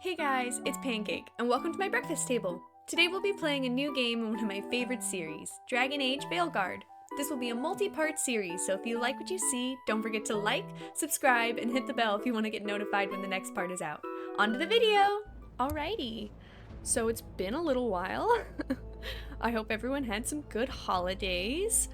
Hey guys, it's Pancake, and welcome to my breakfast table. Today we'll be playing a new game in one of my favorite series, Dragon Age Veilguard. This will be a multi-part series, so if you like what you see, don't forget to like, subscribe, and hit the bell if you want to get notified when the next part is out. On to the video! Alrighty. So it's been a little while. I hope everyone had some good holidays.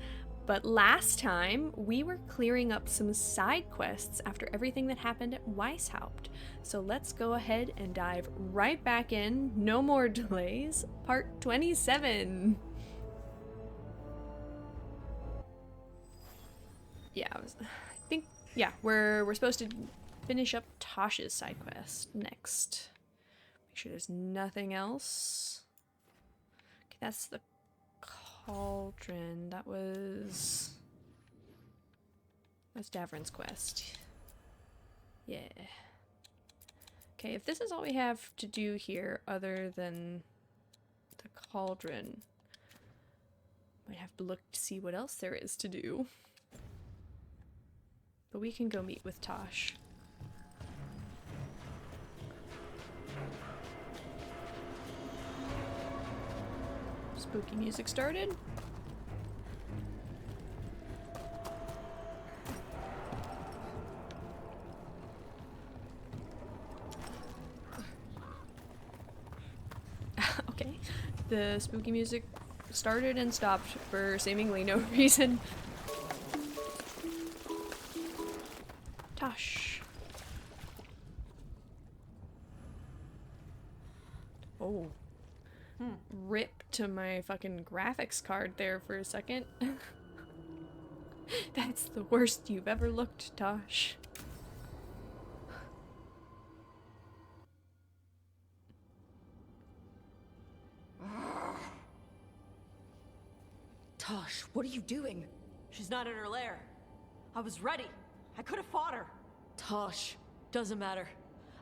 But last time, we were clearing up some side quests after everything that happened at Weishaupt. So let's go ahead and dive right back in. No more delays. Part 27. We're supposed to finish up Tosh's side quest next. Make sure there's nothing else. Okay, that's the cauldron. That's Davrin's quest. Yeah. Okay, if this is all we have to do here other than the cauldron, might have to look to see what else there is to do. But we can go meet with Tosh. Spooky music started. Okay, the spooky music started and stopped for seemingly no reason. Tosh. Oh. Rip to my fucking graphics card there for a second. That's the worst you've ever looked, Tosh. Tosh, what are you doing? She's not in her lair. I was ready. I could have fought her. Tosh. Doesn't matter.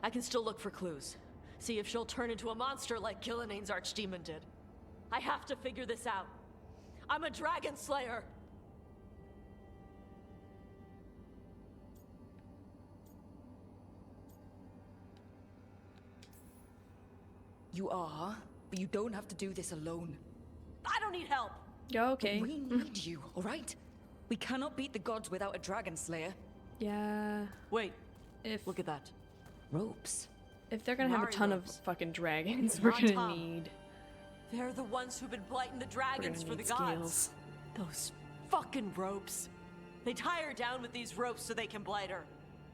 I can still look for clues. See if she'll turn into a monster like Gillian's archdemon did. I have to figure this out. I'm a dragon slayer. You are, but you don't have to do this alone. I don't need help. Okay. We need you, alright? We cannot beat the gods without a dragon slayer. Yeah. Wait, If look at that. Ropes. if they're gonna have a Mari ton ropes. of fucking dragons, we're Not gonna Tom. need They're the ones who've been blighting the we're dragons gonna for the need gods. scales. Those fucking ropes. They tie her down with these ropes so they can blight her.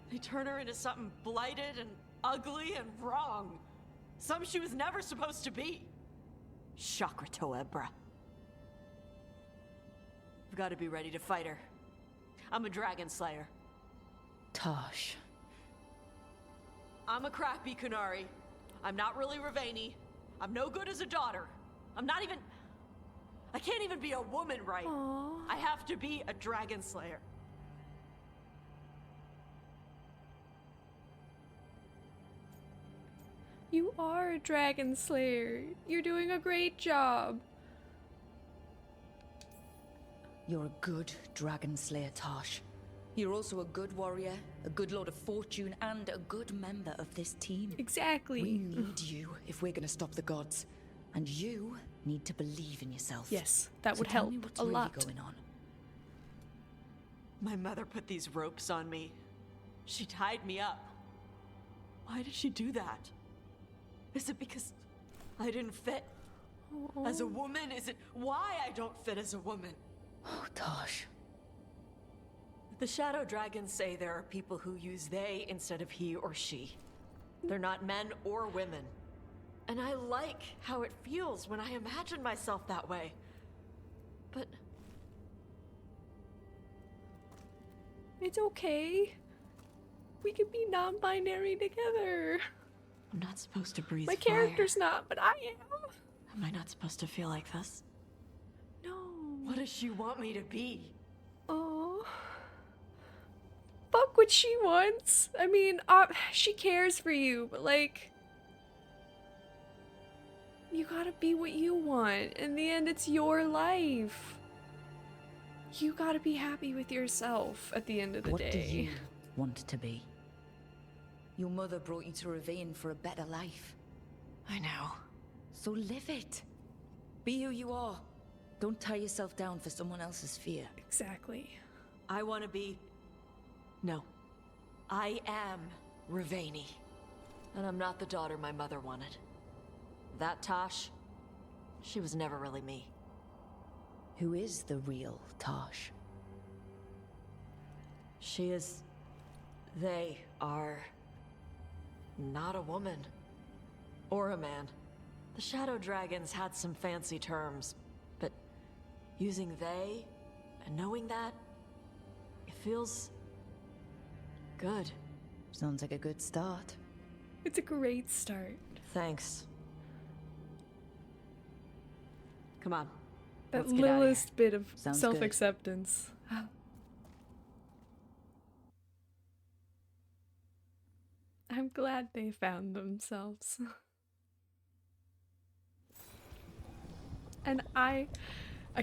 They turn her into something blighted and ugly and wrong. Something she was never supposed to be. Chakra Toebra. I've got to be ready to fight her. I'm a dragon slayer. Tosh. I'm a crappy Kunari. I'm not really Ravani. I'm no good as a daughter. I can't even be a woman right. Aww. I have to be a dragon slayer. You are a dragon slayer. You're doing a great job. You're a good dragon slayer, Tosh. You're also a good warrior, a good lord of fortune, and a good member of this team. Exactly. We need you if we're gonna stop the gods. And you need to believe in yourself. Yes, that So would tell help me what's a really lot. going on. My mother put these ropes on me. She tied me up. Why did she do that? Is it because I didn't fit as a woman? Is it why I don't fit as a woman? Oh, Tosh. The Shadow Dragons say there are people who use they instead of he or she. They're not men or women. And I like how it feels when I imagine myself that way. But It's okay. We can be non-binary together. I'm not supposed to breathe My fire. character's not, but I am. Am I not supposed to feel like this? No. What does she want me to be? Oh. Fuck what she wants. I mean, she cares for you, but like, you gotta be what you want. In the end, it's your life. You gotta be happy with yourself at the end of the What do day. you want to be? Your mother brought you to Ravine for a better life. I know. So live it. Be who you are. Don't tie yourself down for someone else's fear. Exactly. I want to be... No. I am Ravani. And I'm not the daughter my mother wanted. That Tosh, she was never really me. Who is the real Tosh? She is... They are... not a woman. Or a man. The Shadow Dragons had some fancy terms, but using they and knowing that, it feels... good. Sounds like a good start. It's a great start. Thanks. Come on. That Let's get outta here. littlest bit of Sounds good. self-acceptance. I'm glad they found themselves. And I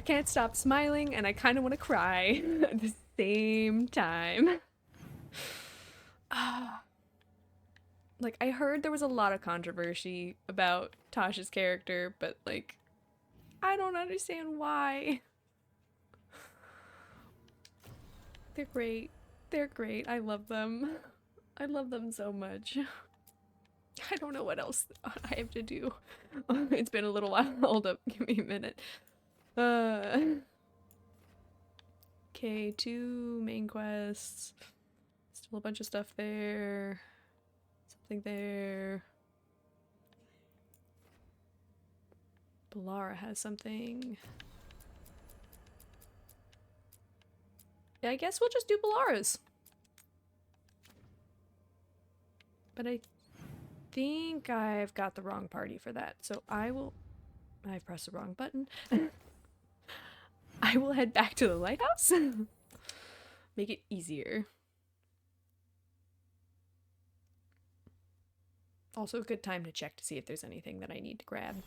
can't stop smiling and I kind of want to cry at the same time. Like, I heard there was a lot of controversy about Tasha's character, but like, I don't understand why. They're great. They're great. I love them. I love them so much. I don't know what else I have to do. It's been a little while. Hold up. Give me a minute. Okay, 2 main quests. Still a bunch of stuff there. Something there. Balara has something. Yeah, I guess we'll just do Balara's. But I think I've got the wrong party for that, so I've pressed the wrong button. I will head back to the lighthouse. Make it easier. Also a good time to check to see if there's anything that I need to grab.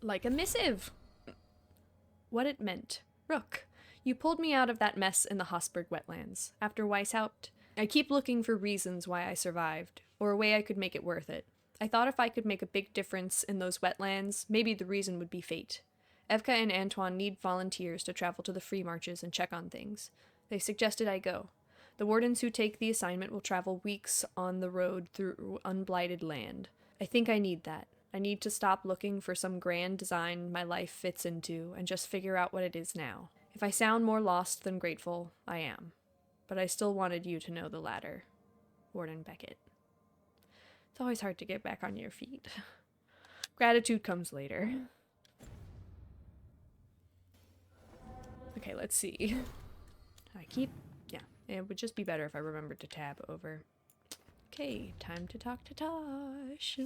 Like a missive! What it meant. Rook, you pulled me out of that mess in the Hosberg wetlands. After Weishaupt, I keep looking for reasons why I survived, or a way I could make it worth it. I thought if I could make a big difference in those wetlands, maybe the reason would be fate. Evka and Antoine need volunteers to travel to the free marches and check on things. They suggested I go. The wardens who take the assignment will travel weeks on the road through unblighted land. I think I need that. I need to stop looking for some grand design my life fits into and just figure out what it is now. If I sound more lost than grateful, I am. But I still wanted you to know the latter. Warden Beckett. It's always hard to get back on your feet. Gratitude comes later. Okay, let's see. Yeah, it would just be better if I remembered to tab over. Okay, time to talk to Tosh.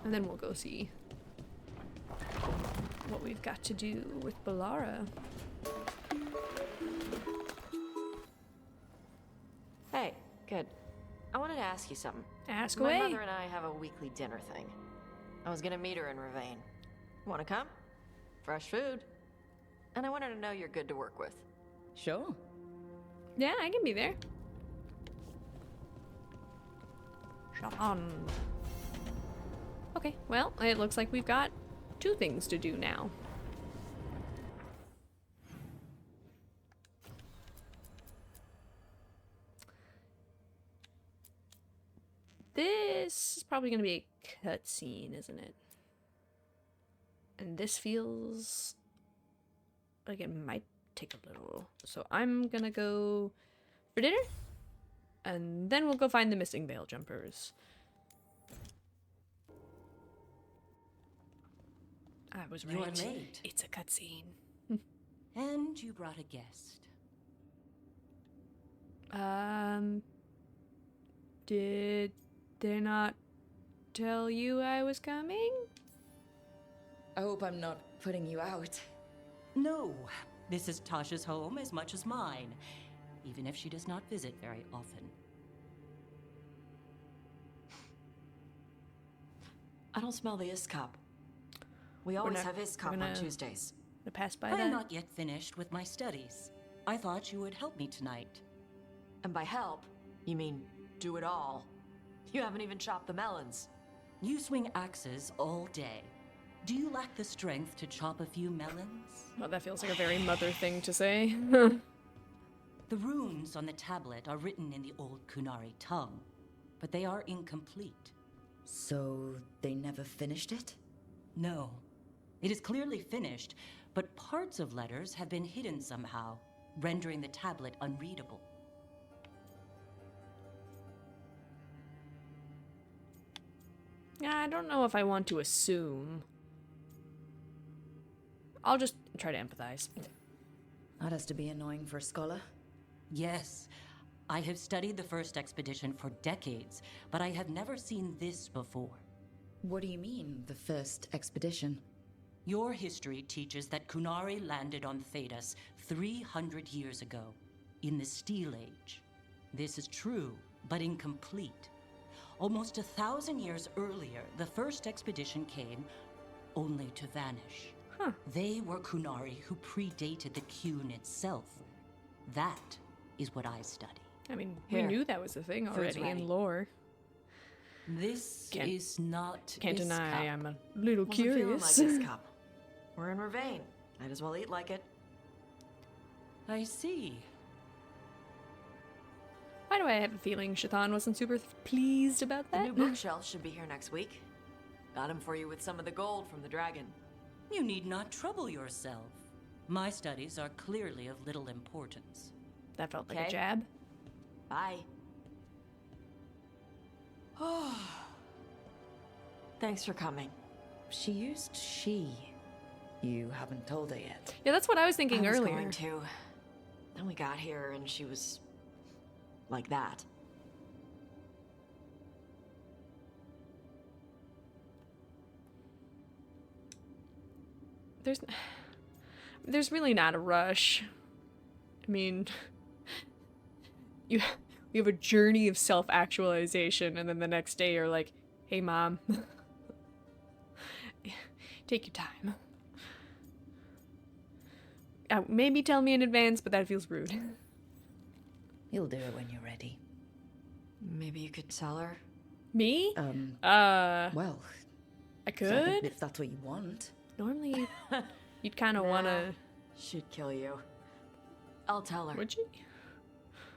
And then we'll go see what we've got to do with Balara. Hey, good. I wanted to ask you something. Ask My away. mother and I have a weekly dinner thing. I was gonna meet her in Ravane. Want to come? Fresh food. And I wanted to know you're good to work with. Sure. Yeah, I can be there. Shahan. Okay, well, it looks like we've got 2 things to do now. This is probably going to be a cutscene, isn't it? And this feels like it might take a little. So I'm going to go for dinner, and then we'll go find the missing veil jumpers. I was right. You are late. It's a cutscene. And you brought a guest. Did they not tell you I was coming? I hope I'm not putting you out. No, this is Tasha's home as much as mine, even if she does not visit very often. I don't smell the Iskop. We always have Iskop on Tuesdays. To pass by I that. am not yet finished with my studies. I thought you would help me tonight. And by help, you mean do it all. You haven't even chopped the melons. You swing axes all day. Do you lack the strength to chop a few melons? Well, that feels like a very mother thing to say. The runes on the tablet are written in the old Kunari tongue, but they are incomplete. So they never finished it? No. It is clearly finished, but parts of letters have been hidden somehow, rendering the tablet unreadable. Yeah, I don't know if I want to assume. I'll just try to empathize. That has to be annoying for a scholar. Yes, I have studied the first expedition for decades, but I have never seen this before. What do you mean, the first expedition? Your history teaches that Kunari landed on Thedas 300 years ago, in the Steel Age. This is true, but incomplete. Almost 1,000 years earlier, the first expedition came only to vanish. Huh. They were Kunari who predated the Qun itself. That is what I study. I mean, Here. we knew that was a thing Food's already ready. in lore. This Can't- is not Can't this deny cup. I'm a little Wasn't feeling curious. like this cup. We're in Vervain. Might as well eat like it. I see. Why do I have a feeling Shaitan wasn't super pleased about The that? new bookshelf should be here next week. Got him for you with some of the gold from the dragon. You need not trouble yourself. My studies are clearly of little importance. That felt like a Okay. jab. Bye. Thanks for coming. She used she. You haven't told her yet. Yeah, that's what I was thinking I was earlier. going to. Then we got here and she was like that. There's really not a rush. I mean, you have a journey of self-actualization, and then the next day you're like, "Hey, mom, take your time." Maybe tell me in advance, but that feels rude. You'll do it when you're ready. Maybe you could tell her? Me? Well, I so I think could. if that's what you want. Normally, you'd kind of wanna. She'd kill you. I'll tell her. Would you?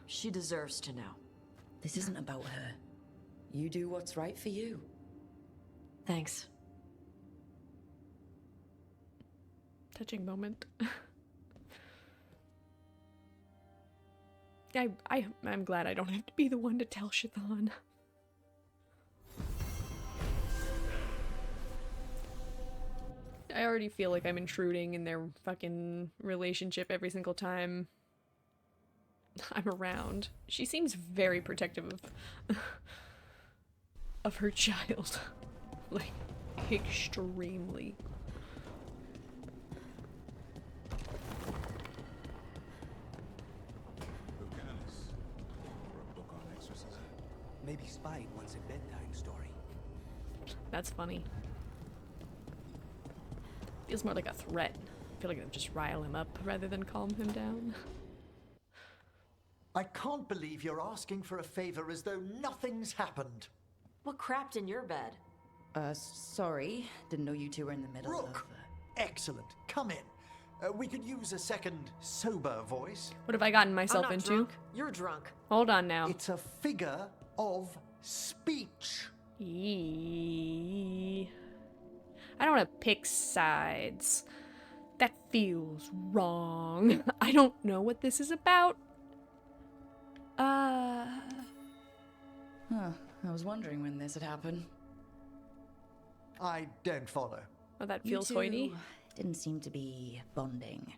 She deserves to know. This isn't about her. You do what's right for you. Thanks. Touching moment. I'm glad I don't have to be the one to tell Shaitan. I already feel like I'm intruding in their fucking relationship every single time I'm around. She seems very protective of her child. Like, extremely. Maybe Spite wants a bedtime story. That's funny. Feels more like a threat. I feel like it'd just rile him up rather than calm him down. I can't believe you're asking for a favor as though nothing's happened. What crapped in your bed? Sorry. Didn't know you two were in the middle Rook! of... Excellent. Come in. We could use a second sober voice. What have I gotten I'm myself not into? drunk. You're drunk. Hold on now. It's a figure of speech. Eee. I don't want to pick sides. That feels wrong. I don't know what this is about. Huh. I was wondering when this had happened. I don't follow. Oh, that You feels two hoity. didn't seem to be bonding.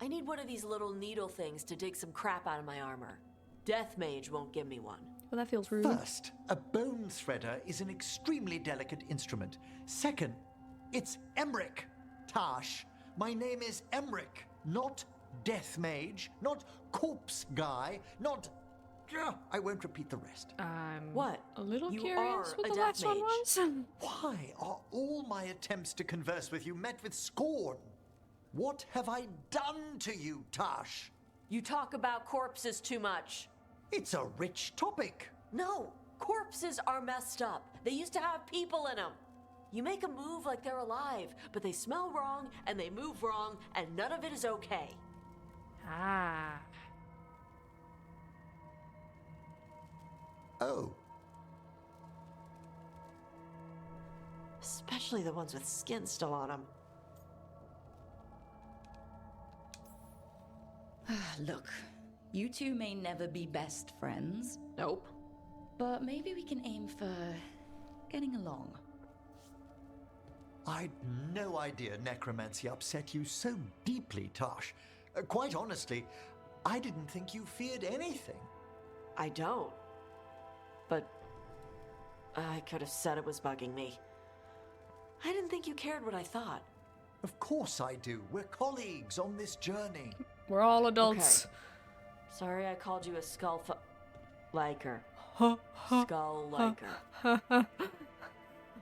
I need one of these little needle things to dig some crap out of my armor. Death Mage won't give me one. Well, that feels rude. First, a bone threader is an extremely delicate instrument. Second, it's Emric. Tash, my name is Emric, not Death Mage, not Corpse Guy, not... I won't repeat the rest. I'm What? a little You curious are what a the death last one mage. was. Why are all my attempts to converse with you met with scorn? What have I done to you, Tash? You talk about corpses too much. It's a rich topic. No, corpses are messed up. They used to have people in them. You make them move like they're alive, but they smell wrong and they move wrong, and none of it is okay. Ah. Oh. Especially the ones with skin still on them. Look, you two may never be best friends, Nope. but maybe we can aim for getting along. I'd no idea necromancy upset you so deeply, Tosh. Quite honestly, I didn't think you feared anything. I don't. But I could have said it was bugging me. I didn't think you cared what I thought. Of course I do. We're colleagues on this journey. We're all adults. Okay. Sorry I called you a liker. Skull liker.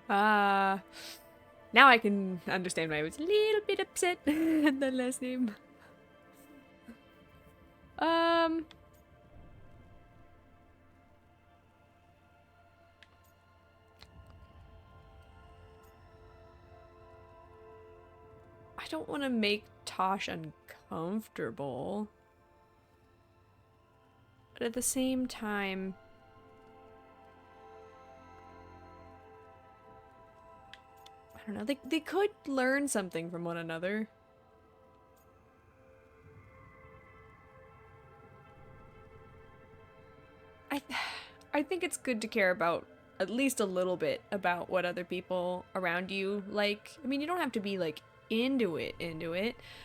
Now I can understand why I was a little bit upset at the last name. I don't want to make Tosh uncomfortable. But at the same time, I don't know, they could learn something from one another. I think it's good to care about at least a little bit about what other people around you like. I mean, you don't have to be like into it,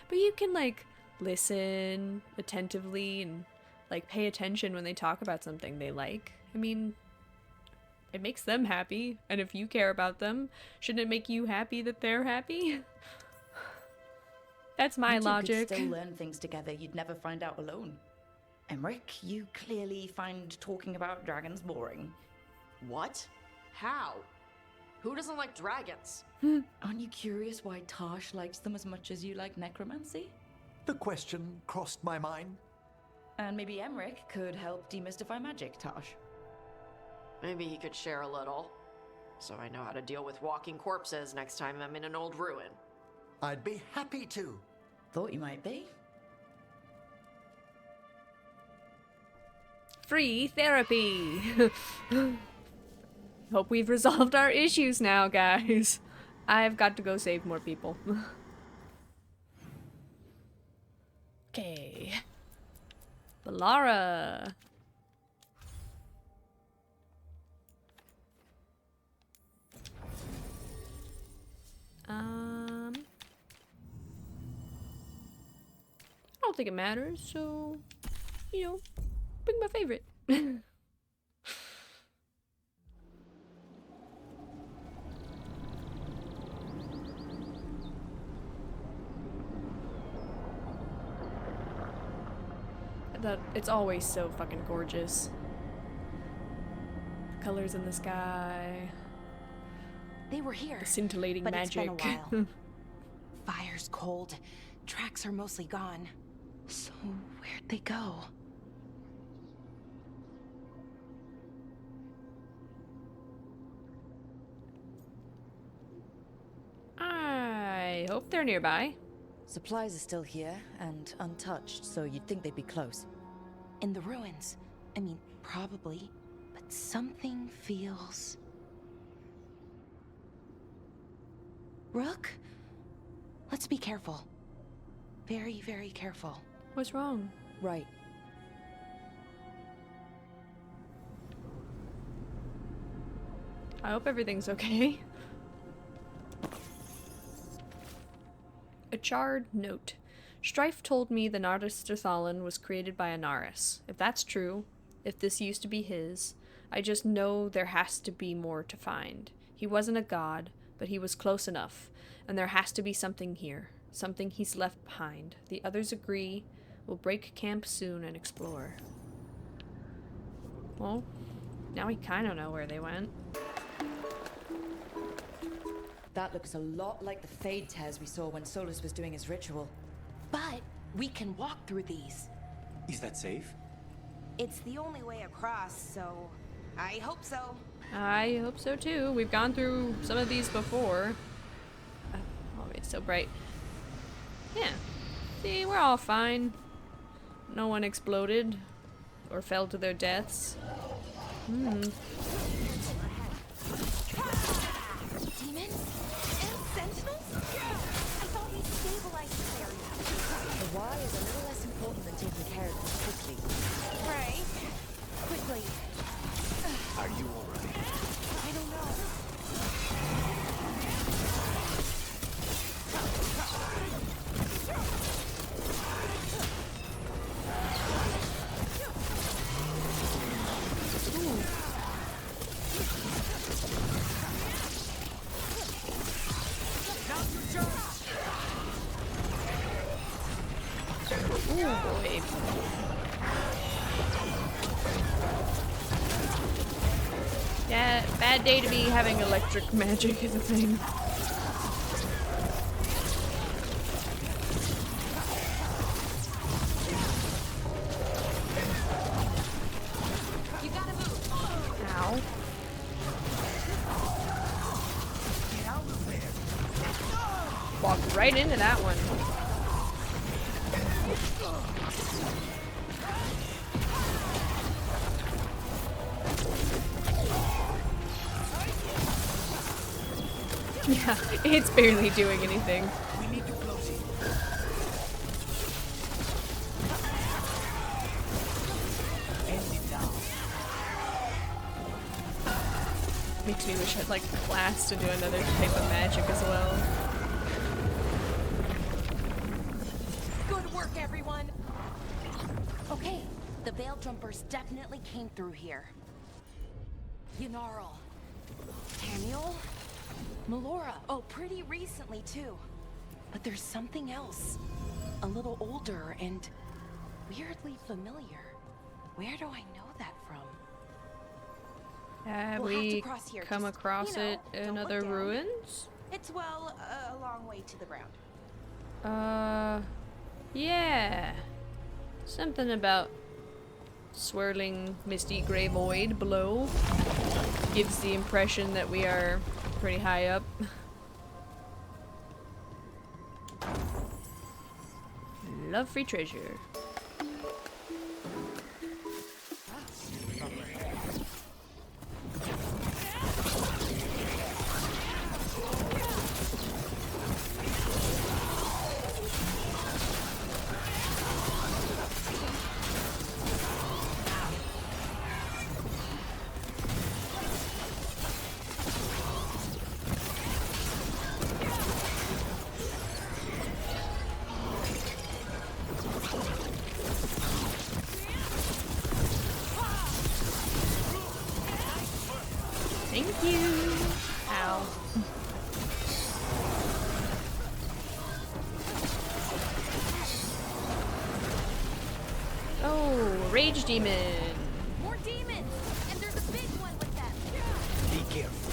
but you can like listen attentively and like pay attention when they talk about something they like. I mean, it makes them happy, and if you care about them, shouldn't it make you happy that they're happy? That's my You two logic. could still learn things together you'd never find out alone. Emmerich, you clearly find talking about dragons boring. What? How? Who doesn't like dragons? Aren't you curious why Tosh likes them as much as you like necromancy? The question crossed my mind. And maybe Emmerich could help demystify magic, Tosh. Maybe he could share a little, so I know how to deal with walking corpses next time I'm in an old ruin. I'd be happy to. Thought you might be. Free therapy. Hope we've resolved our issues now, guys. I've got to go save more people. Okay. Balara. I don't think it matters, so, you know, pick my favorite. It's always so fucking gorgeous. The colors in the sky, They were here, the scintillating but magic. it's been a while. Fire's cold. Tracks are mostly gone. So where'd they go? I hope they're nearby. Supplies are still here and untouched, so you'd think they'd be close. In the ruins. I mean, probably. But something feels... Rook? Let's be careful. Very, very careful. What's wrong? Right. I hope everything's okay. A charred note. Strife told me the Nardis Thalin was created by Anaris. If that's true, if this used to be his, I just know there has to be more to find. He wasn't a god, but he was close enough, and there has to be something here. Something he's left behind. The others agree. We'll break camp soon and explore. Well, now we kind of know where they went. That looks a lot like the Fade tears we saw when Solus was doing his ritual. But we can walk through these. Is that safe? It's the only way across, so I hope so. I hope so too. We've gone through some of these before. Oh, it's so bright. Yeah. See, we're all fine. No one exploded or fell to their deaths. Demons and sentinels? I thought we stabilized this area. The why is a little less important than taking care of this quickly. Right. Quickly. Are you alright? I don't know. Oh boy. Yeah, bad day to be having electric magic is a thing. You gotta move. Ow. Walked right into that one. Yeah, it's barely doing anything. We need to close it. End it now. Makes me wish I'd like class to do another type of magic as well. Good work, everyone. Okay, the Veil Jumpers definitely came through here. Ynarl. Tamiel? Melora. Oh, pretty recently, too. But there's something else. A little older and weirdly familiar. Where do I know that from? Have We'll have to we cross here. come Just, across you know, it in don't look other down. ruins? It's, well, a long way to the ground. Yeah. Something about swirling misty gray void below. Gives the impression that we are pretty high up. Love free treasure. Thank you. Ow. Oh, rage demon. More demons! And there's a big one with them! Be careful.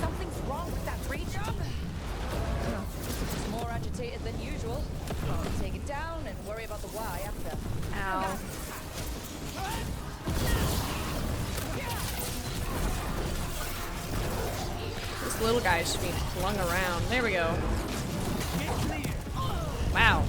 Something's wrong with that rage job? It's more agitated than usual. Take it down and worry about the why after. Ow. This little guy's just being flung around. There we go. Wow.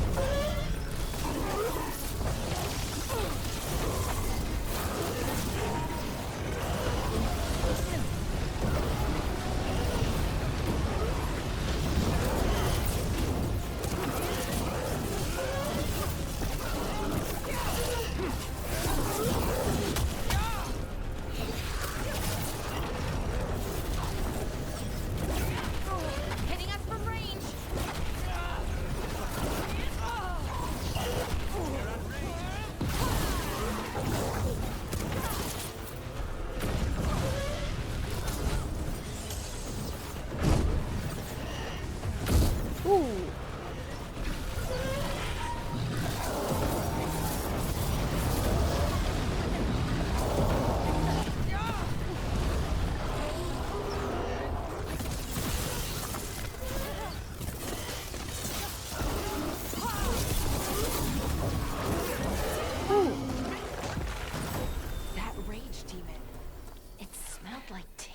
Hitting us from range!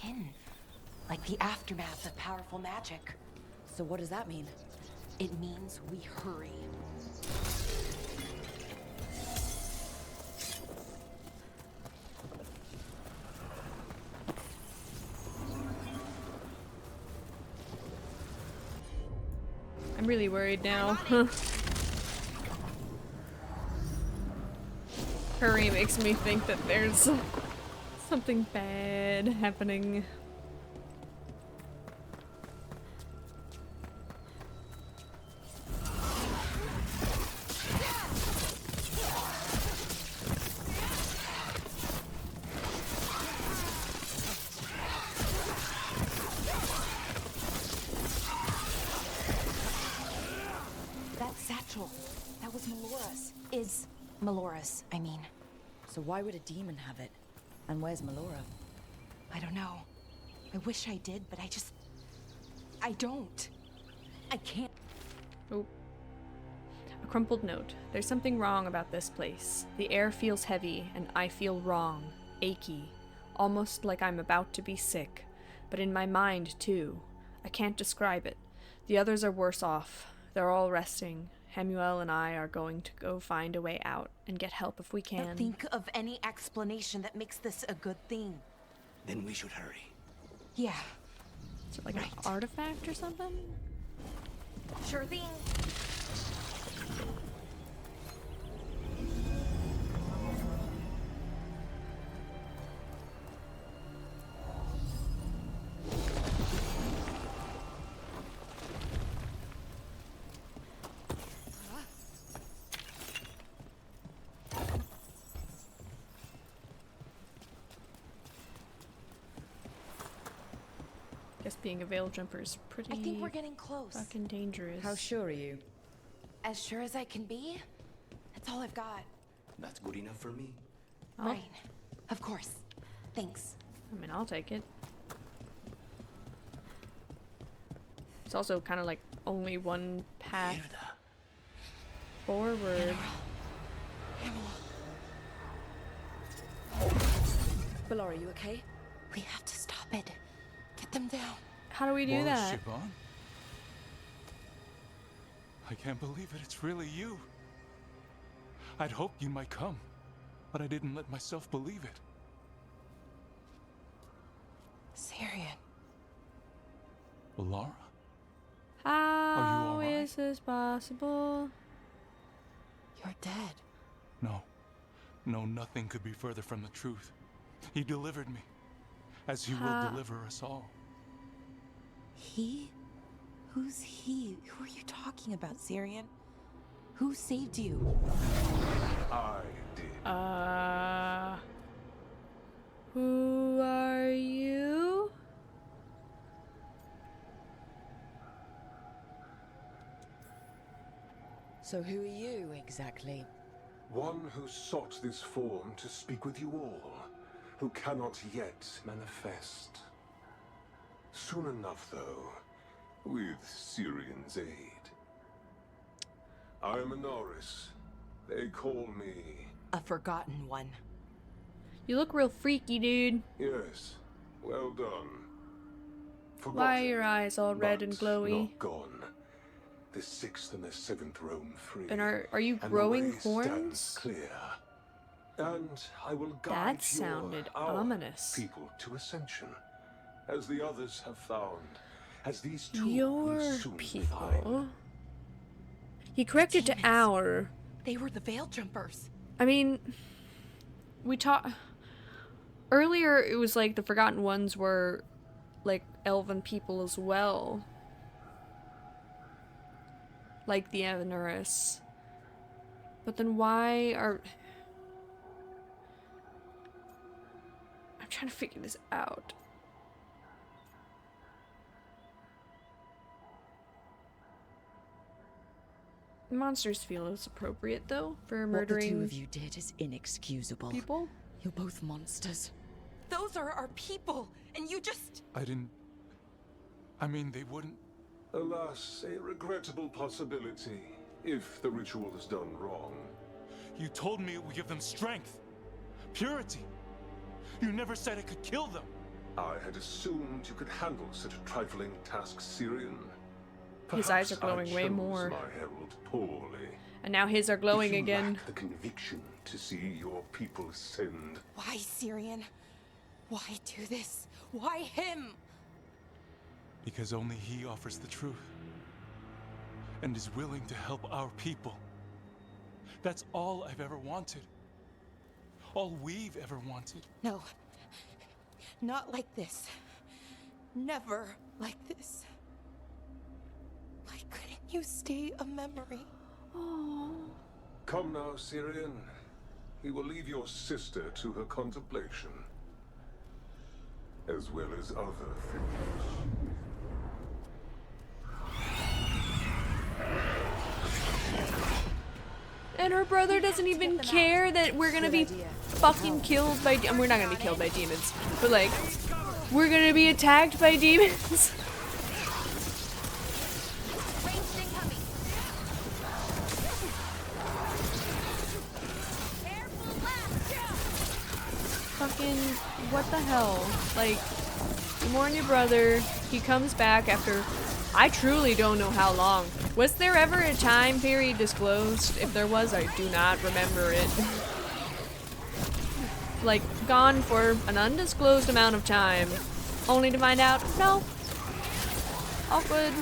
akin. Like the aftermath of powerful magic. So what does that mean? It means we hurry. I'm really worried now. Hurry makes me think that there's something bad happening. That satchel, that was Melora's. Is Melora's, I mean. So why would a demon have it? And where's Melora? I don't know. I wish I did, but I don't. I can't. Oh. A crumpled note. There's something wrong about this place. The air feels heavy, and I feel wrong, achy, almost like I'm about to be sick. But in my mind, too. I can't describe it. The others are worse off. They're all resting. Hamuel and I are going to go find a way out and get help if we can. Can't think of any explanation that makes this a good thing. Then we should hurry. Yeah, Is it like an right. artifact or something? Sure thing. Guess being a veil jumper is pretty I think we're getting close. fucking dangerous. How sure are you? As sure as I can be. That's all I've got. That's good enough for me. Oh. Right. Of course. Thanks. I mean, I'll take it. It's also kind of like only one path Mierda. forward. Melora, you okay? We have to stop it. Get them down. How do we do that? Siobhan? I can't believe it. It's really you. I'd hoped you might come, but I didn't let myself believe it. Syrian. Laura? How all right? is this possible? You're dead. No, nothing could be further from the truth. He delivered me, as he will Ha- deliver us all. He? Who's he? Who are you talking about, Syrian? Who saved you? I did. Who are you? So who are you, exactly? One who sought this form to speak with you all, who cannot yet manifest. Soon enough, though, with Syrian's aid. I am Anaris. They call me... A forgotten one. You look real freaky, dude. Yes, well done. Forgotten, Why are your eyes all red and but glowy? not gone. The 6th and the 7th roam free. And are you and growing the way horns? stands clear. And I will guide That sounded our ominous. people to ascension, as the others have found, as these two Your will soon people. find. He corrected to Demons. our. They were the Veil Jumpers. I mean, we talked earlier. It was like the Forgotten Ones were like elven people as well, like the Anaris. But then why are... I'm trying to figure this out. Monsters feel it's appropriate though for What the two murdering of you did is inexcusable. people. You're both monsters. Those are our people, and you just... I didn't... I mean, they wouldn't... Alas, a regrettable possibility, if the ritual is done wrong. You told me it would give them strength, purity. You never said it could kill them. I had assumed you could handle such a trifling task, Syrian. His eyes are Perhaps glowing I way chose more. my herald poorly. And now his are glowing If you again. lack the conviction to see your people ascend, Why, Syrian? Why do this? Why him? Because only he offers the truth. And is willing to help our people. That's all I've ever wanted. All we've ever wanted. No. Not like this. Never like this. Why couldn't you stay a memory? come now, Syrian. We will leave your sister to her contemplation, as well as other things. And her brother doesn't even care that we're gonna be fucking killed by we're not gonna be killed by demons, but like, we're gonna be attacked by demons. Fucking, what the hell? Like, you mourn your brother, he comes back after, I truly don't know how long. Was there ever a time period disclosed? If there was, I do not remember it. Like, gone for an undisclosed amount of time, only to find out, no, all good,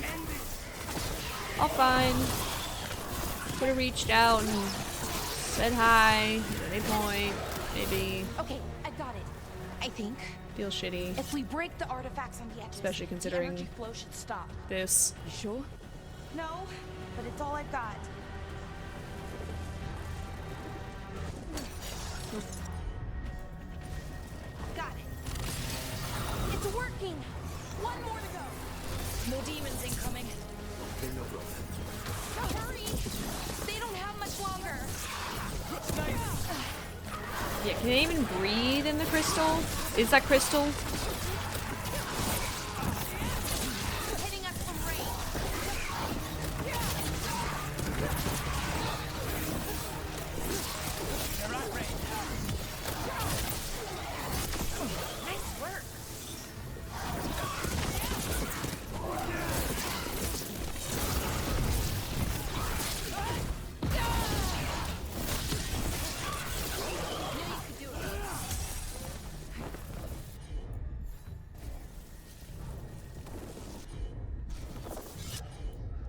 all fine. Could have reached out and said hi at any point, maybe. Okay, I got it. I think. Feels shitty. If we break the artifacts on the edges, Especially considering the energy flow should stop. This. You sure? No, but it's all I've got. Got it. It's working. One more to go. More demons incoming. Now hurry. They don't have much longer. Yeah, can they even breathe in the crystal? Is that crystal? Hitting us from range. Nice work.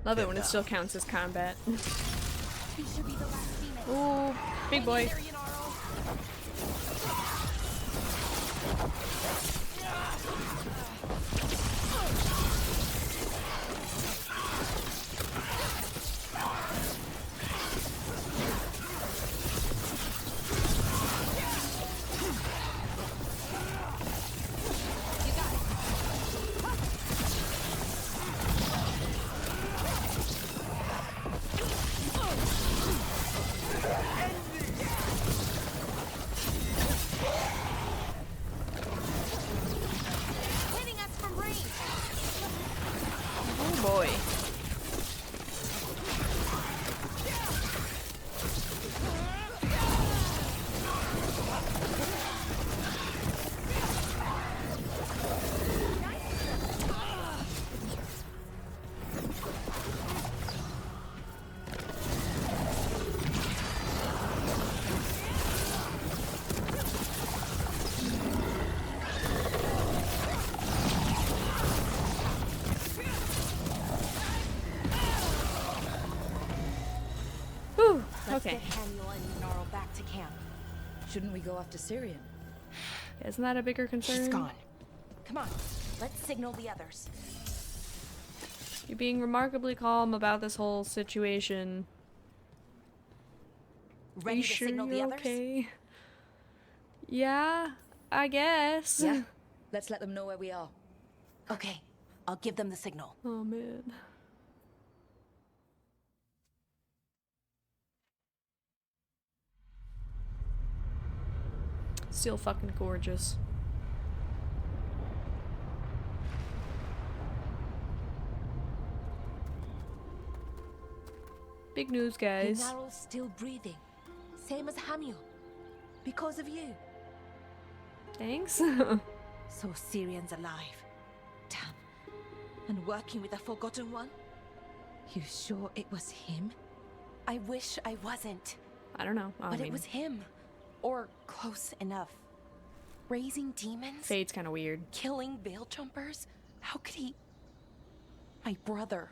Love it when it still counts as combat. We should be the last demon. Ooh, big boy. There, Yanaro. Hitting us from range. Oh boy. Whew, Let's okay. get Haniel and Yanaro back to camp. Shouldn't we go after Syrian? Isn't that a bigger concern? She's gone. Come on, let's signal the others. You're being remarkably calm about this whole situation. Are Ready you to sure signal the you're others? okay? Yeah, I guess. Yeah. Let's let them know where we are. Okay, I'll give them the signal. Oh man. Still fucking gorgeous. Big news, guys. Yanaro's still breathing. Same as Haniel. Because of you. Thanks. So Syrian's alive. Damn. And working with the Forgotten One? You sure it was him? I wish I wasn't. I don't know. But it was him. Or close enough. Raising demons? Fade's kind of weird. Killing veil jumpers? How could he... My brother.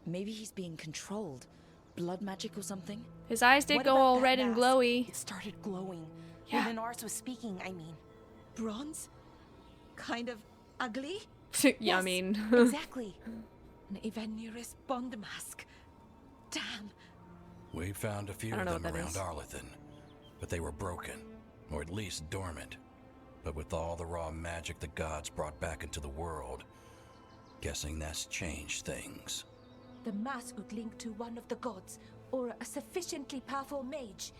Maybe he's being controlled. Blood magic or something? His eyes did What go about all that red and mask? glowy. It started glowing. Yeah. When Inaris was speaking, I mean. Bronze? Kind of ugly? Yeah, Yes, I mean. exactly. An Evaniris Bond mask. Damn. We found a few I of don't know them what that around is. Arlethan, but they were broken, or at least dormant. But with all the raw magic the gods brought back into the world, guessing that's changed things. The mask would link to one of the gods, or a sufficiently powerful mage.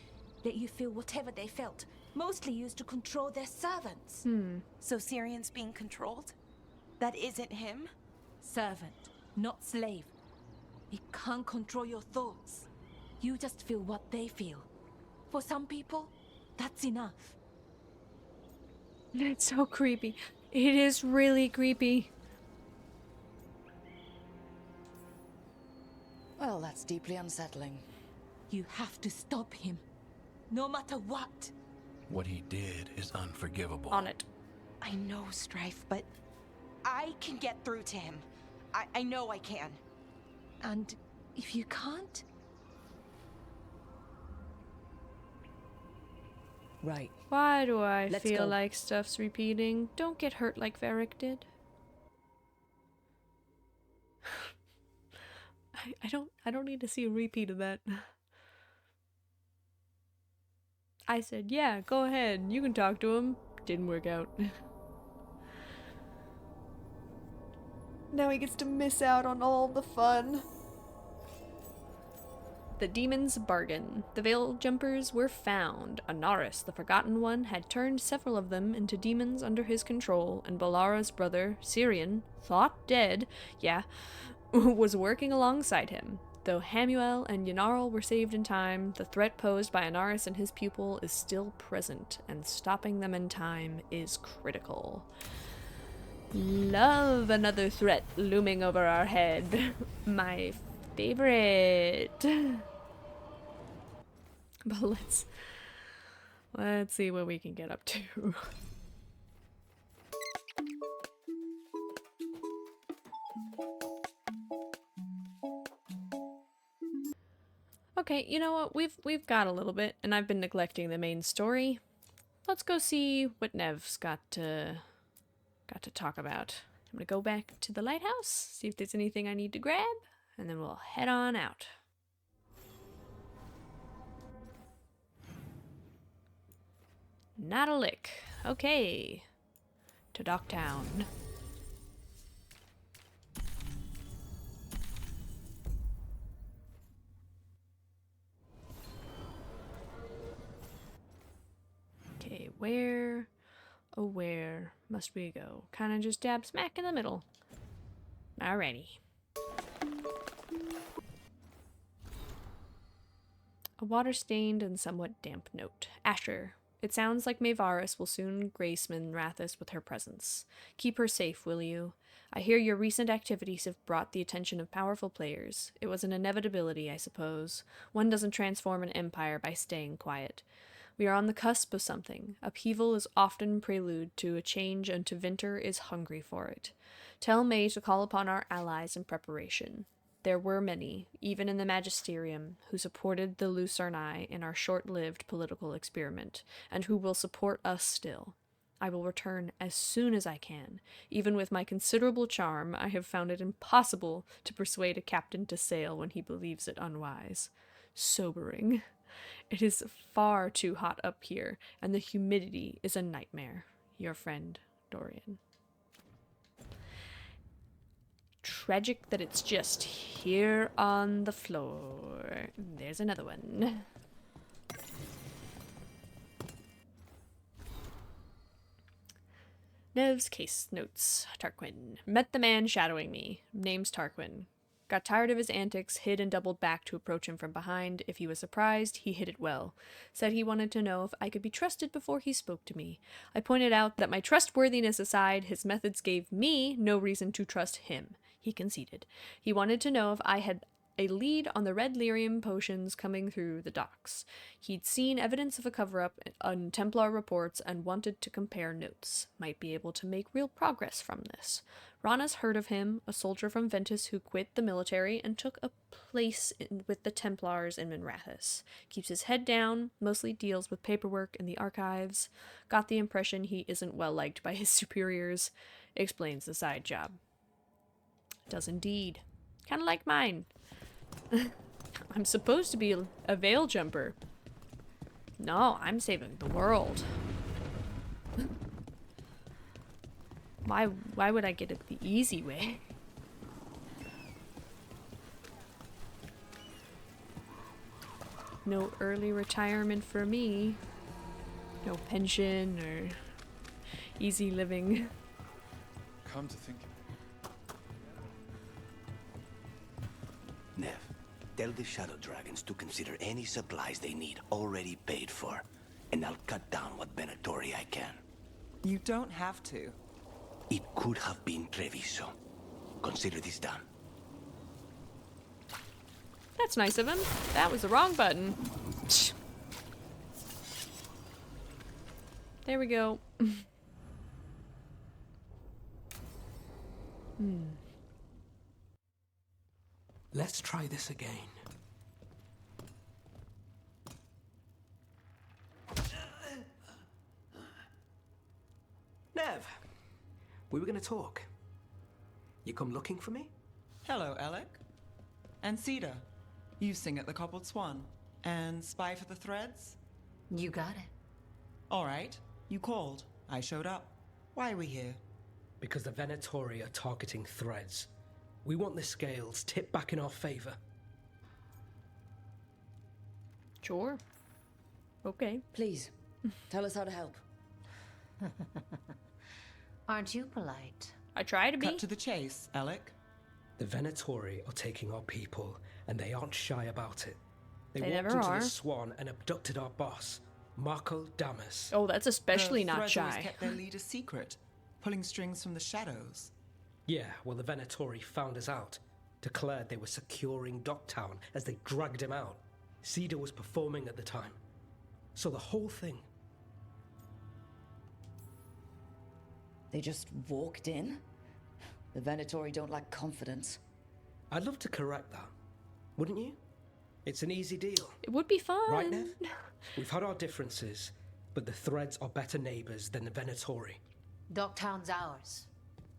Let you feel whatever they felt, mostly used to control their servants. So Syrian's being controlled? That isn't him? Servant, not slave. He can't control your thoughts. You just feel what they feel. For some people, that's enough. It's so creepy. It is really creepy. Well, that's deeply unsettling. You have to stop him, no matter what. What he did is unforgivable. On it. I know, Strife, but I can get through to him. I know I can. And if you can't, Right. Why do I Let's feel go. like stuff's repeating? Don't get hurt like Varric did. I don't need to see a repeat of that. I said, yeah, go ahead. You can talk to him. Didn't work out. Now he gets to miss out on all the fun. The Demon's Bargain. The Veil Jumpers were found. Inaris, the Forgotten One, had turned several of them into demons under his control, and Balara's brother, Syrian, thought dead, was working alongside him. Though Hamuel and Yanarl were saved in time, the threat posed by Inaris and his pupil is still present, and stopping them in time is critical. Love another threat looming over our head. My favorite. But let's see what we can get up to. Okay, you know what? We've got a little bit, and I've been neglecting the main story. Let's go see what Nev's got to talk about. I'm gonna go back to the lighthouse, see if there's anything I need to grab, and then we'll head on out. Not a lick. Okay. To Docktown. Okay, where must we go? Kinda just dab smack in the middle. Alrighty. A water-stained and somewhat damp note. Asher. It sounds like Maevaris will soon grace Minrathis with her presence. Keep her safe, will you? I hear your recent activities have brought the attention of powerful players. It was an inevitability, I suppose. One doesn't transform an empire by staying quiet. We are on the cusp of something. Upheaval is often prelude to a change, and Tevinter is hungry for it. Tell May to call upon our allies in preparation. There were many, even in the Magisterium, who supported the Lucernai in our short-lived political experiment, and who will support us still. I will return as soon as I can. Even with my considerable charm, I have found it impossible to persuade a captain to sail when he believes it unwise. Sobering. It is far too hot up here, and the humidity is a nightmare. Your friend, Dorian. Tragic that it's just here on the floor. There's another one. Nev's case notes. Tarquin. Met the man shadowing me. Name's Tarquin. Got tired of his antics, hid and doubled back to approach him from behind. If he was surprised, he hid it well. Said he wanted to know if I could be trusted before he spoke to me. I pointed out that my trustworthiness aside, his methods gave me no reason to trust him. He conceded. He wanted to know if I had a lead on the red lyrium potions coming through the docks. He'd seen evidence of a cover-up on Templar reports and wanted to compare notes. Might be able to make real progress from this. Rana's heard of him, a soldier from Ventus who quit the military and took a place with the Templars in Minrathous. Keeps his head down, mostly deals with paperwork in the archives. Got the impression he isn't well liked by his superiors. Explains the side job. Does indeed. Kind of like mine. I'm supposed to be a veil jumper. No, I'm saving the world. Why would I get it the easy way? No early retirement for me. No pension or easy living. Come to think of it. Nev, tell the Shadow Dragons to consider any supplies they need already paid for, and I'll cut down what Venatori I can. You don't have to. It could have been Treviso. Consider this done. That's nice of him. That was the wrong button. There we go. Let's try this again. Nev, we were gonna talk. You come looking for me? Hello, Alec. And Cedar. You sing at the Cobbled Swan. And spy for the threads? You got it. All right. You called. I showed up. Why are we here? Because the Venatori are targeting threads. We want the scales tipped back in our favor. Sure. Okay. Please, tell us how to help. Aren't you polite? I try to be. Cut to the chase, Alec. The Venatori are taking our people, and they aren't shy about it. They They walked never into are. the Swan and abducted our boss, Marco Damas. Oh, that's especially The not Threads always shy. kept their leader secret, pulling strings from the shadows. Yeah, well, the Venatori found us out, declared they were securing Docktown as they dragged him out. Cedar was performing at the time. So the whole thing. They just walked in? The Venatori don't lack confidence. I'd love to correct that, wouldn't you? It's an easy deal. It would be fun. Right, Nev? We've had our differences, but the Threads are better neighbors than the Venatori. Docktown's ours.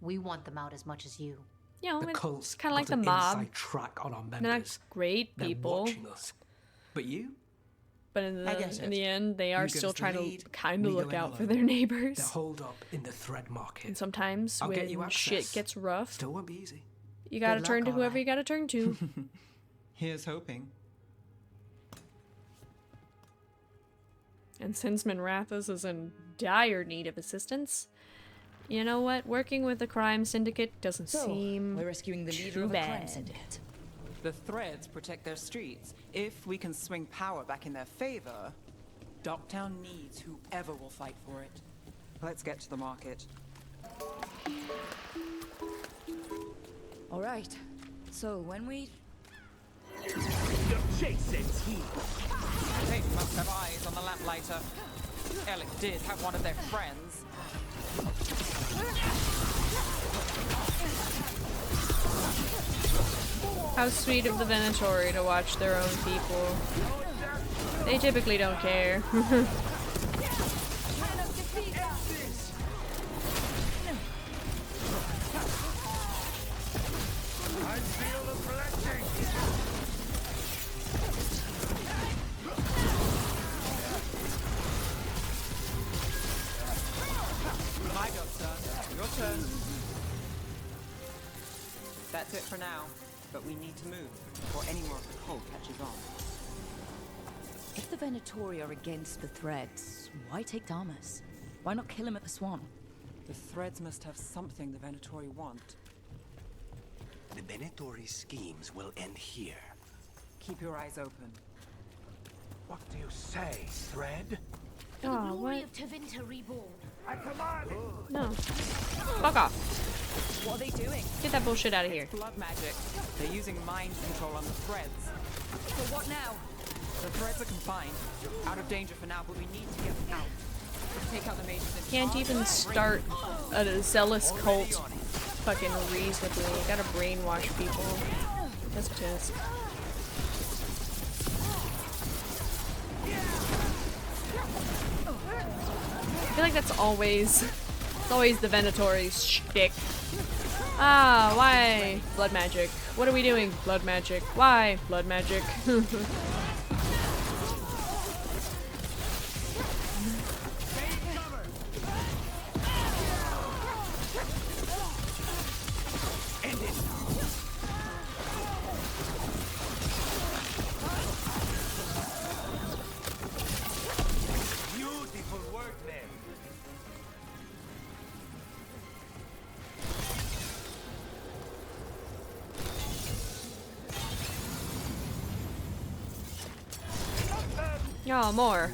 We want them out as much as you. You know, The it's cult's kind of like got the an mob. inside track on our They're members. not great They're people, watching us. But you? but in I get the it. end, they are You give still us the trying lead, to kind of we go look in out for alone. their neighbors. They're holed up in the thread market. And sometimes I'll get you when shit access. gets rough, Still won't be easy. you gotta Good turn luck, to whoever alright. you gotta turn to. Here's hoping. And since Minrathous is in dire need of assistance, you know what? Working with a crime syndicate doesn't So, seem we're rescuing the leader too of a crime bad. syndicate. The Threads protect their streets. If we can swing power back in their favor, Docktown needs whoever will fight for it. Let's get to the market. All right. So when we... The chase ends here. They must have eyes on the lamplighter. Alec did have one of their friends. How sweet of the Venatori to watch their own people. They typically don't care. I feel the blessing. My go, sir. Your turn. That's it for now, but we need to move before any more of the cult catches on. If the Venatori are against the Threads, why take Damas? Why not kill him at the Swan? The Threads must have something the Venatori want. The Venatori schemes will end here. Keep your eyes open. What do you say, Thread? Oh, what? Of Tevinter reborn. I command it. No. Fuck off. What are they doing? Get that bullshit out of here. Blood magic. They're using mind control on the threads. So what now? The threads are confined. Out of danger for now, but we need to get them out. Take out the mages. Can't even start a zealous cult fucking reasonably. Gotta brainwash people. That's just. I feel like that's always the Venatori's shtick. Ah, why? Blood magic. What are we doing? Blood magic. Why? Blood magic. Beautiful work there. Y'all more.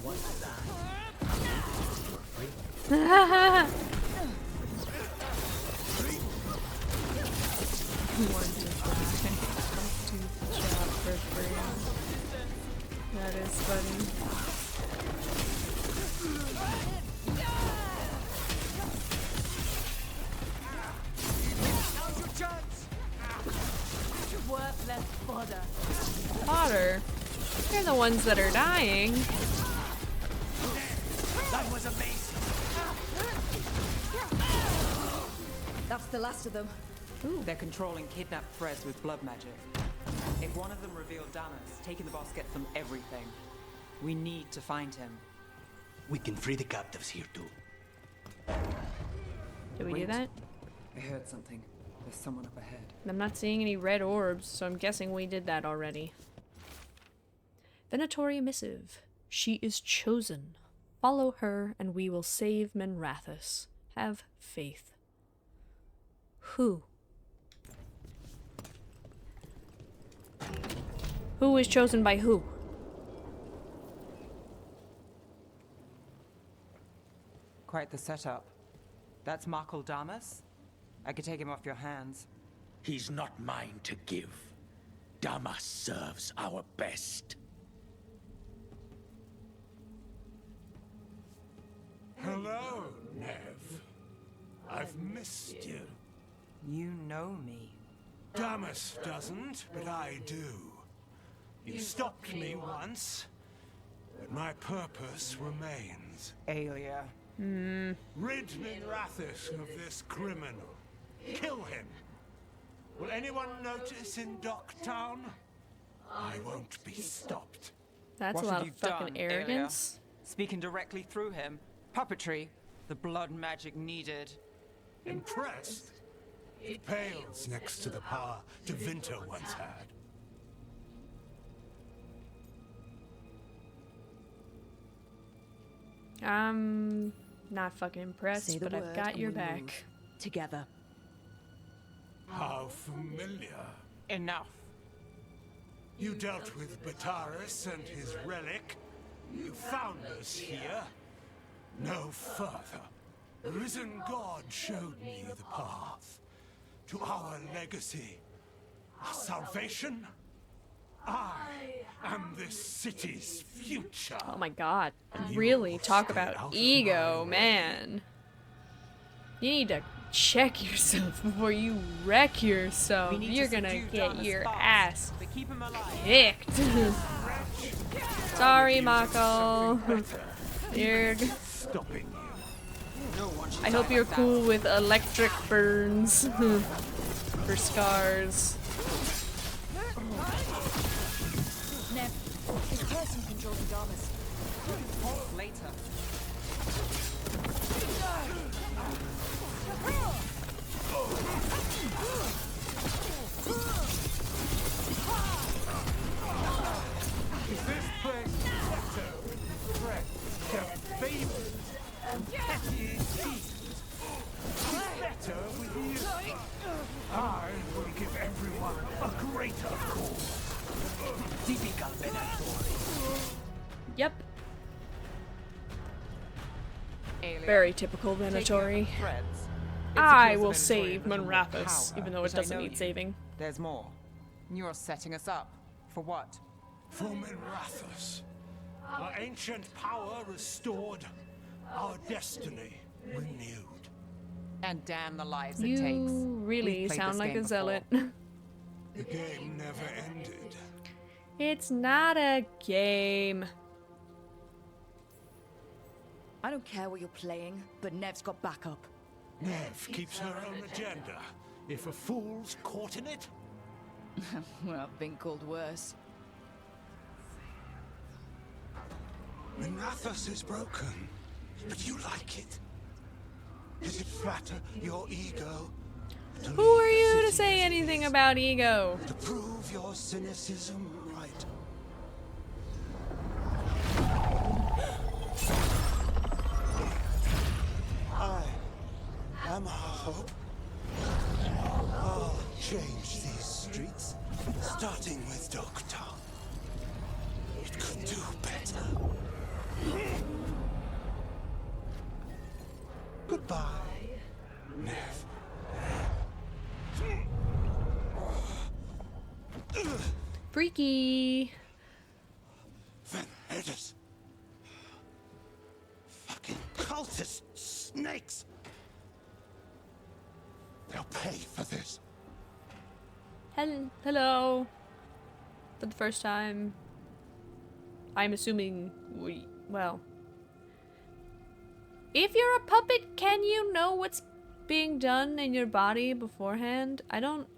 That is funny. Worthless fodder. Fodder? They're the ones that are dying. That was amazing. That's the last of them. Ooh. They're controlling kidnapped threads with blood magic. If one of them revealed Damas, taking the boss gets them everything. We need to find him. We can free the captives here too. Did we do that? I heard something. There's someone up ahead. I'm not seeing any red orbs, so I'm guessing we did that already. Venatori missive. She is chosen. Follow her, and we will save Menrathus. Have faith. Who? Who is chosen by who? Quite the setup. That's Markle Damas? I could take him off your hands. He's not mine to give. Damas serves our best. Hello, Nev. I've missed you. You know me. Damas doesn't, but I do. You stopped me once, but my purpose remains. Aelia. Rid Menrathus of this criminal. Kill him. Will anyone notice in Docktown? I won't be stopped. That's What a lot have of you fucking done, arrogance. Aelia? Speaking directly through him. Puppetry. The blood magic needed. Impressed? It pales next to the power Tevinter once had. I'm not fucking impressed, Say the but I've word got and your we back. move. Together. How familiar. Enough. You dealt with Bataris and his relic. You found us here. No further. The risen God showed me the path to our legacy, our salvation. I am this city's future. Oh my god. You Really will talk stay about out of ego, my way. man. You need to check yourself before you wreck yourself. We need to You're gonna subdue get Damas your fast, ass but keep him alive. kicked. Sorry, Mako. You're... Stopping you. No one should I die hope you're like that. cool with electric burns. For scars. Nev, this person controlling Damas. Later. Is this place better with threat, favored, and petty indeed? Better with you. I will give everyone Aelia, Very typical taking Venatori. up the threads, it I secures the will Venatori save with more Monrathis, power, even though it but I doesn't know need you. saving. There's more. You're setting us up. For what? For Minrathus. Our ancient power restored. Our destiny renewed. And damn the lives it You takes. really We've played sound this like game a zealot. The game never ended. It's not a game. I don't care what you're playing, but Nev's got backup. Nev keeps her own agenda. If a fool's caught in it, Well, I've been called worse. Minrathus is broken, but you like it. Does it flatter your ego? Who are you to say anything about ego? To prove your cynicism right. I am our hope. I'll change these streets, starting with Dogtown. It could do better. Goodbye, Nev. Freaky. Van Herders. Fucking cultist snakes. They'll pay for this. Hello. For the first time. I'm assuming well. If you're a puppet, can you know what's being done in your body beforehand? I don't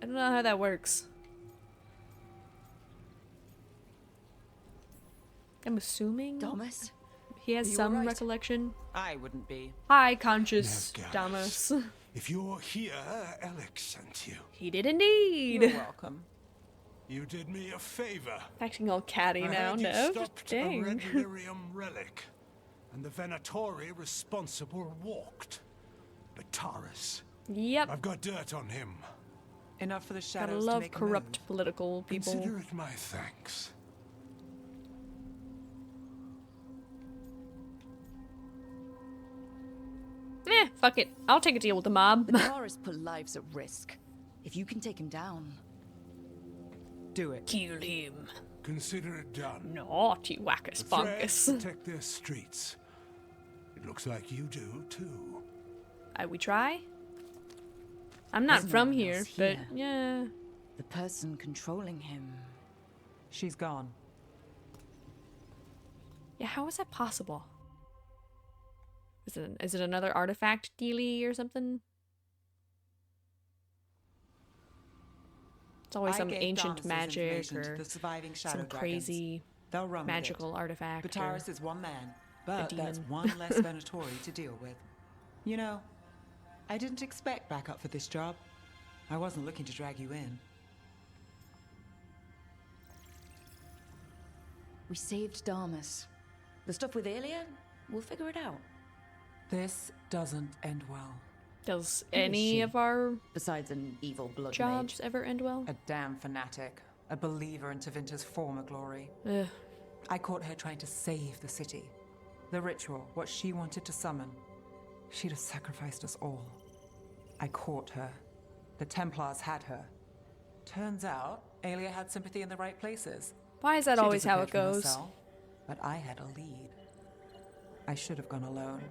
know how that works. I'm assuming Damas? he has Are you some alright? recollection. I wouldn't be. Hi, conscious Nevgarus. Damas. If you're here, Alex sent you. He did indeed. You're welcome. You did me a favor. Acting all catty I now, heard you no? stopped a Dang. red lyrium relic, and the Venatori responsible walked. Bataris. Yep. I've got dirt on him. Enough for the Gotta shadows to love make a corrupt move. political people. Consider it my thanks. Fuck it. I'll take a deal with the mob. Bataris put lives at risk. If you can take him down... Do it. Kill him. Consider it done. Naughty wackus The Threads bonkus. protect their streets. It looks like you do too. We try? I'm not There's no from one here, else but here. yeah. The person controlling him... She's gone. Yeah, how is that possible? Is it another artifact dealy or something? It's always I some gave ancient Damas's magic information to or the surviving shadow some dragons. crazy They'll run with it. magical artifact. Bataris or is one man, but that's demon. one less Venatori to deal with. You know, I didn't expect backup for this job. I wasn't looking to drag you in. We saved Damas. The stuff with Aelia, we'll figure it out. This doesn't end well. Does Who is any she? of our Besides an evil blood jobs mage. ever end well? A damn fanatic. A believer in Tevinter's former glory. Ugh. I caught her trying to save the city. The ritual, what she wanted to summon. She'd have sacrificed us all. I caught her. The Templars had her. Turns out, Aelia had sympathy in the right places. Why is that She always how it disappeared from her goes? cell, but I had a lead. I should have gone alone.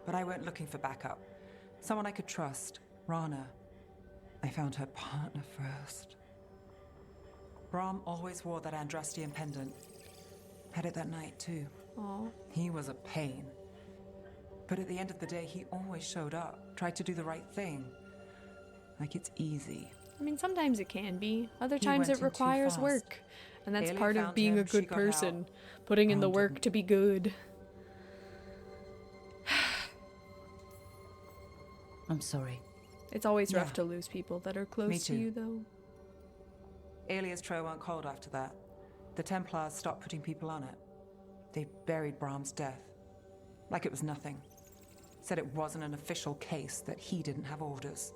But I went looking for backup. Someone I could trust. Rana. I found her partner first. Brahm always wore that Andrastian pendant. Had it that night, too. Aw. He was a pain. But at the end of the day, he always showed up, tried to do the right thing. Like it's easy. I mean, sometimes it can be. Other He times went it in too requires fast. work. And that's Aelia part of found being a him, she good got person. out. Putting in the Brahm work didn't. to be good. I'm sorry. It's always rough Yeah. to lose people that are close to too. you, though. Aelia's trail went cold after that. The Templars stopped putting people on it. They buried Brahm's death. Like it was nothing. Said it wasn't an official case, that he didn't have orders.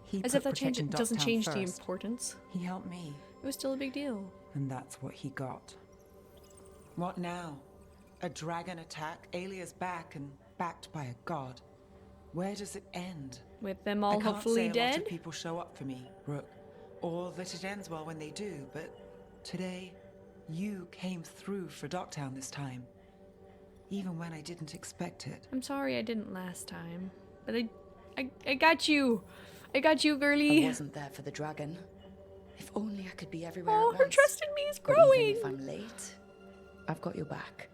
He As put if that protecting doesn't Ducktown change the first. importance. He helped me. It was still a big deal. And that's what he got. What now? A dragon attack, Alia's back and backed by a god. Where does it end? With them all hopefully I can't say a lot dead? of people show up for me, Rook, or that it ends well when they do, but today, you came through for Docktown this time. Even when I didn't expect it. I'm sorry I didn't last time. But I got you. I got you, girlie. I wasn't there for the dragon. If only I could be everywhere Oh, at her once. trust in me is But growing. even if I'm late, I've got your back.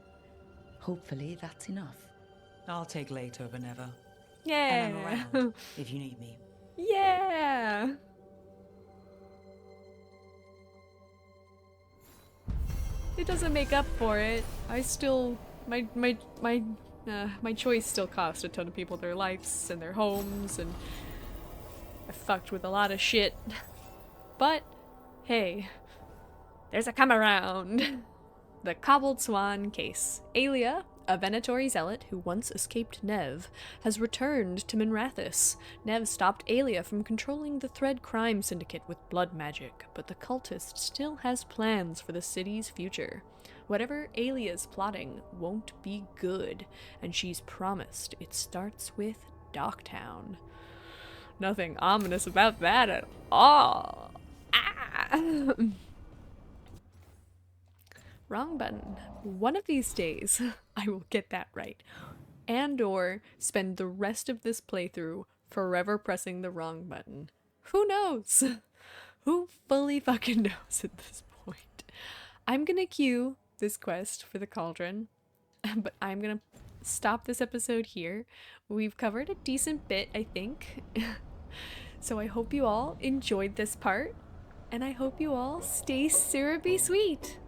Hopefully that's enough. I'll take late over never. Yeah. And I'm around if you need me. Yeah. It doesn't make up for it. I still my choice still cost a ton of people their lives and their homes, and I fucked with a lot of shit. But hey, there's a come around. The Cobbled Swan case. Aelia, a Venatori zealot who once escaped Nev, has returned to Minrathous. Nev stopped Aelia from controlling the Thread crime syndicate with blood magic, but the cultist still has plans for the city's future. Whatever Aelia's plotting won't be good, and she's promised it starts with Docktown. Nothing ominous about that at all. Ah! Wrong button. One of these days, I will get that right. And or spend the rest of this playthrough forever pressing the wrong button. Who knows? Who fully fucking knows at this point? I'm gonna queue this quest for the cauldron, but I'm gonna stop this episode here. We've covered a decent bit, I think. So I hope you all enjoyed this part, and I hope you all stay syrupy sweet.